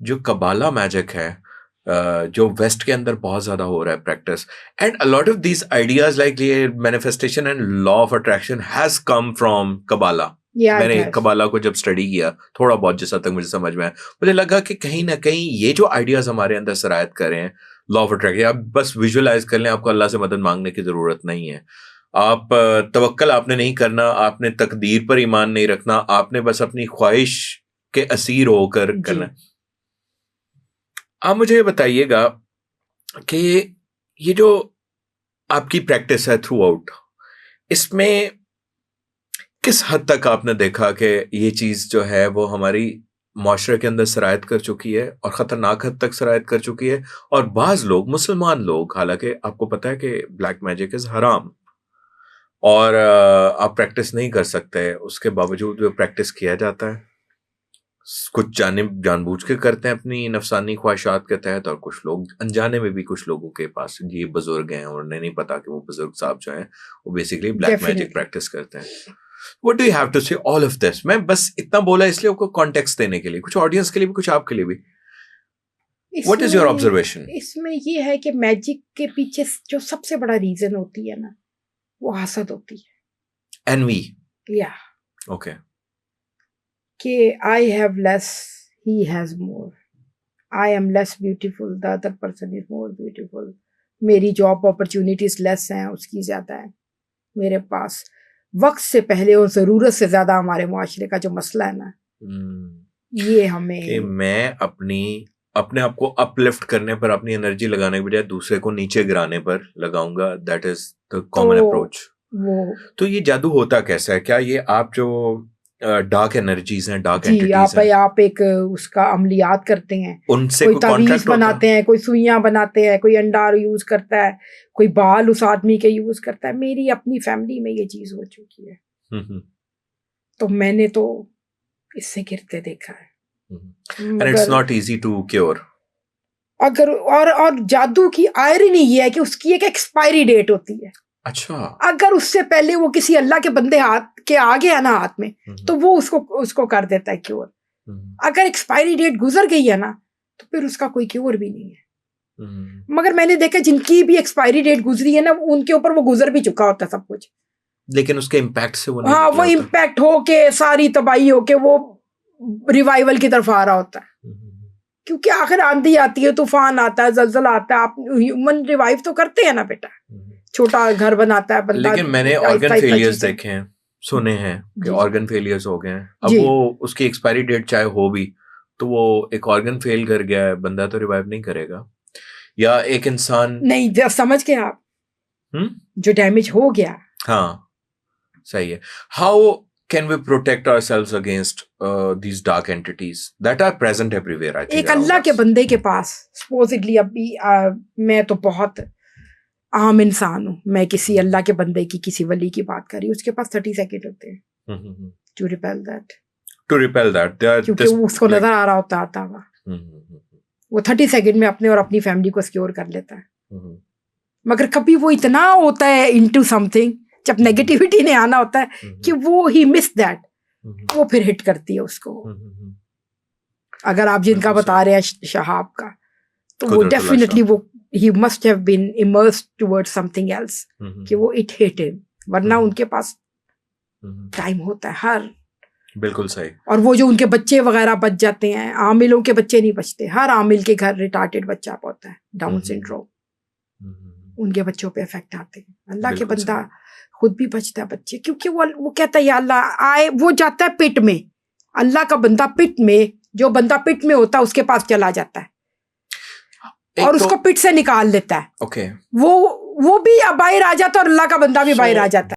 जो कबाला मैजिक है, जो वेस्ट के अंदर बहुत ज्यादा हो रहा है practice, and a lot of these ideas like ये manifestation and law of attraction has come from Kabbalah. मैंने कबाला को जब स्टडी किया थोड़ा बहुत, जिस हद तक मुझे समझ में आया, मुझे लगा कि कहीं ना कहीं ये जो आइडियाज हमारे अंदर सरायत कर रहे हैं लॉ ऑफ अट्रैक्शन, आप बस विजुअलाइज कर लें, आपको अल्लाह से मदद मांगने की जरूरत नहीं है। आप तवक्कल आपने नहीं करना, आपने तकदीर पर ईमान नहीं रखना, आपने बस अपनी ख्वाहिश के असीर होकर करना। आप मुझे बताइएगा कि ये जो आपकी प्रैक्टिस है थ्रू आउट, इसमें किस हद तक आपने देखा कि ये चीज जो है वो हमारी माशरे के अंदर सरायत कर चुकी है और खतरनाक हद तक सरायत कर चुकी है, और बाज लोग, मुसलमान लोग, हालांकि आपको पता है कि ब्लैक मैजिक इज हराम और आप प्रैक्टिस नहीं कर सकते, उसके बावजूद वो प्रैक्टिस किया जाता है। कुछ जानबूझ के करते हैं अपनी नफसानी ख्वाहिशात के तहत, और कुछ लोग अनजाने में भी, कुछ लोगों के पास ये बुजुर्ग हैं और उन्हें नहीं पता कि वो बुजुर्ग साहब जो हैं वो बेसिकली ब्लैक मैजिक प्रैक्टिस करते हैं। What do you have to say all of this? मैं बस इतना बोला इसलिए आपको कॉन्टेक्स्ट देने के लिए, कुछ ऑडियंस के लिए भी, कुछ आपके लिए भी। What is your observation? इसमें ये है कि मैजिक के पीछे जो सबसे बड़ा रीजन होती है ना, वो हसद होती है। Envy. Yeah. Okay. कि I have less, he has more. I am less beautiful, the other person is more beautiful. मेरी जॉब अपॉर्चुनिटीज लेस हैं, उसकी ज्यादा है मेरे पास। वक्त से पहले और जरूरत से ज्यादा हमारे मुआशरे का जो मसला है ना, ये हमें कि मैं अपने आप को अपलिफ्ट करने पर, अपनी एनर्जी लगाने के बजाय दूसरे को नीचे गिराने पर लगाऊंगा। That is the common approach. तो ये जादू होता कैसा है? क्या ये आप जो डार्क एनर्जीज हैं, डार्क एंटिटीज हैं, आप एक उसका अमलियात करते हैं, उनसे कोई तावीज बनाते हैं, कोई सुइयां बनाते हैं, कोई अंडार यूज करता है, कोई बाल उस आदमी के यूज करता है। मेरी अपनी फैमिली में ये चीज हो चुकी है, तो मैंने तो इससे गिरते देखा है। And it's not easy to cure. अगर और जादू की आयरनी ये है कि उसकी एक एक्सपायरी डेट होती है। अच्छा। अगर उससे पहले वो किसी अल्लाह के बंदे हाथ के आ गया ना हाथ में, तो वो उसको कर देता है क्योर। अगर एक्सपायरी डेट गुजर गई है ना, तो फिर उसका कोई क्योर भी नहीं है। मगर मैंने देखा जिनकी भी एक्सपायरी डेट गुजरी है ना, उनके ऊपर वो गुजर भी चुका होता है सब कुछ, लेकिन उसके इम्पैक्ट से वो नहीं, हाँ, वो इम्पैक्ट होके सारी तबाही होके वो रिवाइवल की तरफ आ रहा होता है। क्योंकि आखिर आंधी आती है, तूफान आता है, जलजला आता है, आप ह्यूमन रिवाइव तो करते हैं ना बेटा, छोटा घर बनाता है बंदा। लेकिन मैंने ऑर्गन फेलियर्स देखे हैं, सुने हैं कि ऑर्गन फेलियर्स हो गए हैं। अब वो उसकी एक्सपायरी डेट चाहे हो भी, तो वो एक ऑर्गन फेल कर गया है, बंदा तो रिवाइव नहीं करेगा। या एक इंसान नहीं, समझ के आप जो डैमेज हो गया, हाँ सही है। How can we protect ourselves against these dark entities that are present everywhere? I think एक अल्लाह के बंदे के पास सपोजिटली, अभी मैं तो बहुत आम इंसान हूँ, मैं किसी अल्लाह के बंदे की, किसी वली की बात कर रही हूँ, उसके पास 30 सेकेंड होते हैं टू रिपेल दैट, क्योंकि उसको नजर आ रहा होता आता हुआ, वो 30 सेकेंड में अपने और अपनी फैमिली को सिक्योर कर लेता है। मगर कभी वो इतना होता है इनटू समथिंग, जब नेगेटिविटी ने आना होता है कि वो ही मिस दैट, वो फिर हिट करती है उसको। अगर आप जिनका बता रहे हैं शहाब का, तो वो डेफिनेटली वो he must have been immersed towards something else, कि वो it hit him, वरना उनके पास टाइम होता है हर। बिल्कुल सही। और वो जो उनके बच्चे वगैरह बच जाते हैं, आमिलों के बच्चे नहीं बचते, हर आमिल के घर रिटार्टेड बच्चा होता है, डाउन सिंड्रोम, उनके बच्चों पे इफेक्ट आते हैं। अल्लाह के बंदा खुद भी बचता है बच्चे, क्योंकि वो कहता है या अल्लाह आए, वो जाता है पिट में, अल्लाह का बंदा पिट में, जो बंदा पिट में होता है उसके पास चला जाता है और उसको पिट से निकाल लेता है। ओके। वो भी बाहर आ जाता है और अल्लाह का बंदा भी बाहर आ जाता है।